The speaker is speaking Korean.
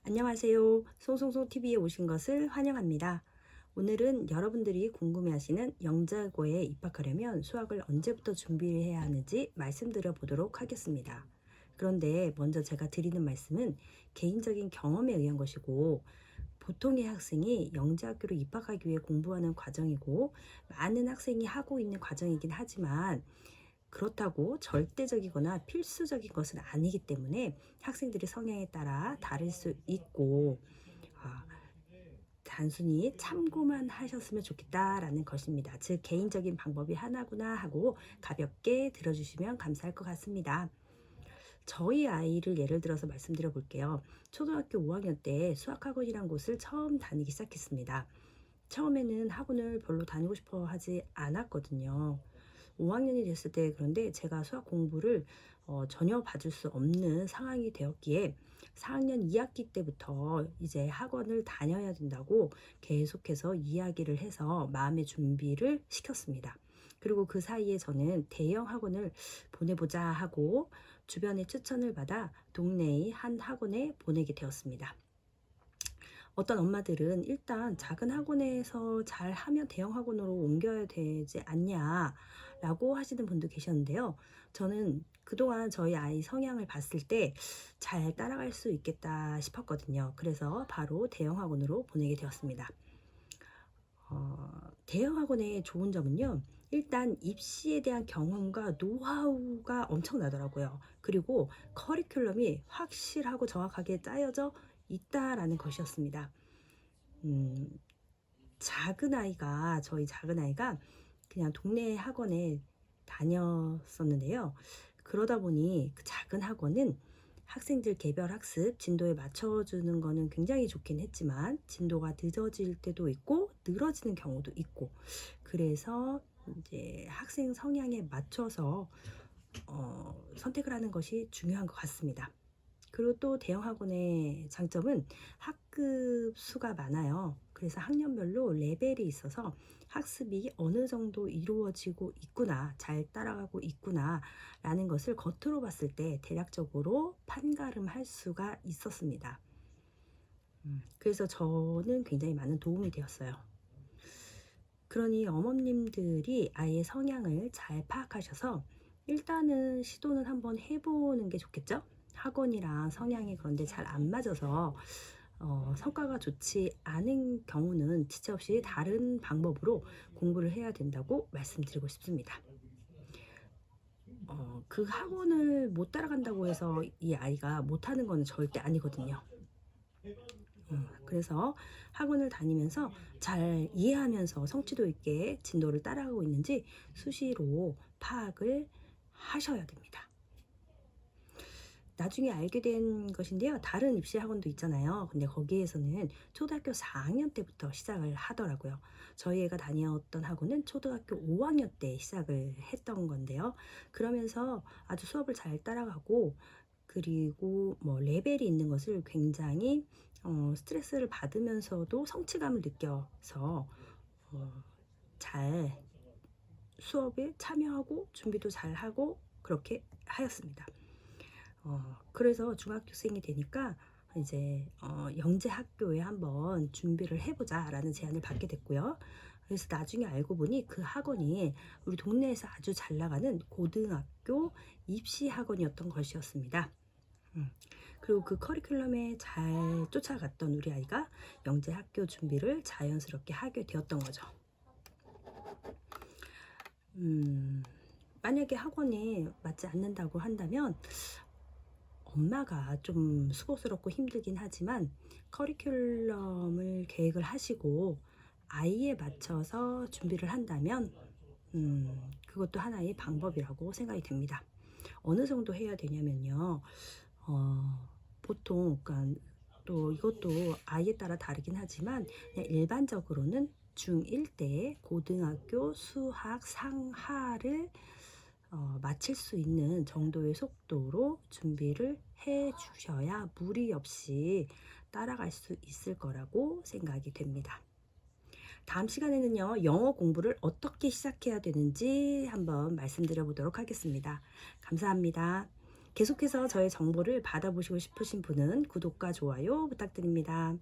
안녕하세요. 송송송TV에 오신 것을 환영합니다. 오늘은 여러분들이 궁금해하시는 영재고에 입학하려면 수학을 언제부터 준비해야 하는지 말씀드려 보도록 하겠습니다. 그런데 먼저 제가 드리는 말씀은 개인적인 경험에 의한 것이고, 보통의 학생이 영재학교로 입학하기 위해 공부하는 과정이고, 많은 학생이 하고 있는 과정이긴 하지만 그렇다고 절대적이거나 필수적인 것은 아니기 때문에 학생들의 성향에 따라 다를 수 있고, 아, 단순히 참고만 하셨으면 좋겠다라는 것입니다. 즉 개인적인 방법이 하나구나 하고 가볍게 들어주시면 감사할 것 같습니다. 저희 아이를 예를 들어서 말씀드려 볼게요. 초등학교 5학년 때 수학학원이란 곳을 처음 다니기 시작했습니다. 처음에는 학원을 별로 다니고 싶어 하지 않았거든요. 5학년이 됐을 때, 그런데 제가 수학 공부를 전혀 봐줄 수 없는 상황이 되었기에 4학년 2학기 때부터 이제 학원을 다녀야 된다고 계속해서 이야기를 해서 마음의 준비를 시켰습니다. 그리고 그 사이에 저는 대형 학원을 보내보자 하고 주변의 추천을 받아 동네의 한 학원에 보내게 되었습니다. 어떤 엄마들은 일단 작은 학원에서 잘 하면 대형 학원으로 옮겨야 되지 않냐 라고 하시는 분도 계셨는데요. 저는 그동안 저희 아이 성향을 봤을 때 잘 따라갈 수 있겠다 싶었거든요. 그래서 바로 대형 학원으로 보내게 되었습니다. 대형 학원의 좋은 점은요, 일단 입시에 대한 경험과 노하우가 엄청나더라고요. 그리고 커리큘럼이 확실하고 정확하게 짜여져 있다라는 것이었습니다. 저희 작은 아이가 그냥 동네 학원에 다녔었는데요. 그러다 보니 그 작은 학원은 학생들 개별 학습 진도에 맞춰주는 거는 굉장히 좋긴 했지만 진도가 늦어질 때도 있고 늘어지는 경우도 있고, 그래서 이제 학생 성향에 맞춰서 선택을 하는 것이 중요한 것 같습니다. 그리고 또 대형 학원의 장점은 학급 수가 많아요. 그래서 학년별로 레벨이 있어서 학습이 어느 정도 이루어지고 있구나, 잘 따라가고 있구나 라는 것을 겉으로 봤을 때 대략적으로 판가름할 수가 있었습니다. 그래서 저는 굉장히 많은 도움이 되었어요. 그러니 어머님들이 아이의 성향을 잘 파악하셔서 일단은 시도는 한번 해보는 게 좋겠죠? 학원이랑 성향이 그런데 잘 안 맞아서 성과가 좋지 않은 경우는 지체없이 다른 방법으로 공부를 해야 된다고 말씀드리고 싶습니다. 그 학원을 못 따라간다고 해서 이 아이가 못하는 건 절대 아니거든요. 그래서 학원을 다니면서 잘 이해하면서 성취도 있게 진도를 따라가고 있는지 수시로 파악을 하셔야 됩니다. 나중에 알게 된 것인데요. 다른 입시 학원도 있잖아요. 근데 거기에서는 초등학교 4학년 때부터 시작을 하더라고요. 저희 애가 다녔던 학원은 초등학교 5학년 때 시작을 했던 건데요. 그러면서 아주 수업을 잘 따라가고, 그리고 뭐 레벨이 있는 것을 굉장히 스트레스를 받으면서도 성취감을 느껴서 잘 수업에 참여하고 준비도 잘 하고 그렇게 하였습니다. 그래서 중학교생이 되니까 이제 영재 학교에 한번 준비를 해보자 라는 제안을 받게 됐고요. 그래서 나중에 알고 보니 그 학원이 우리 동네에서 아주 잘 나가는 고등학교 입시 학원이었던 것이었습니다. 그리고 그 커리큘럼에 잘 쫓아갔던 우리 아이가 영재 학교 준비를 자연스럽게 하게 되었던 거죠. 만약에 학원에 맞지 않는다고 한다면 엄마가 좀 수고스럽고 힘들긴 하지만 커리큘럼을 계획을 하시고 아이에 맞춰서 준비를 한다면 그것도 하나의 방법이라고 생각이 됩니다. 어느 정도 해야 되냐면요. 보통 그러니까 또 이것도 아이에 따라 다르긴 하지만 그냥 일반적으로는 중1 때 고등학교 수학 상하를 마칠 수 있는 정도의 속도로 준비를 해 주셔야 무리 없이 따라갈 수 있을 거라고 생각이 됩니다. 다음 시간에는요, 영어 공부를 어떻게 시작해야 되는지 한번 말씀드려 보도록 하겠습니다. 감사합니다. 계속해서 저의 정보를 받아보시고 싶으신 분은 구독과 좋아요 부탁드립니다.